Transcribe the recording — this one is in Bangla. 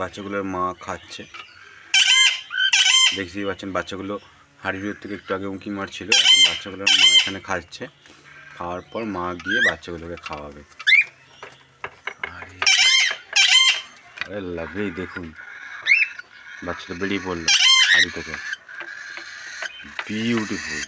বাচ্চাগুলোর মা খাচ্ছে, দেখতেই পাচ্ছেন। বাচ্চাগুলো হাড়ির ভিতর থেকে একটু আগে উঁকি মারছিল, এখন বাচ্চাগুলোর মা এখানে খাচ্ছে। খাওয়ার পর মা গিয়ে বাচ্চাগুলোকে খাওয়াবে। আরে লাগেই দেখুন, বাচ্চাটা বেরিয়ে পড়লো হাড়ি থেকে, বিউটিফুল।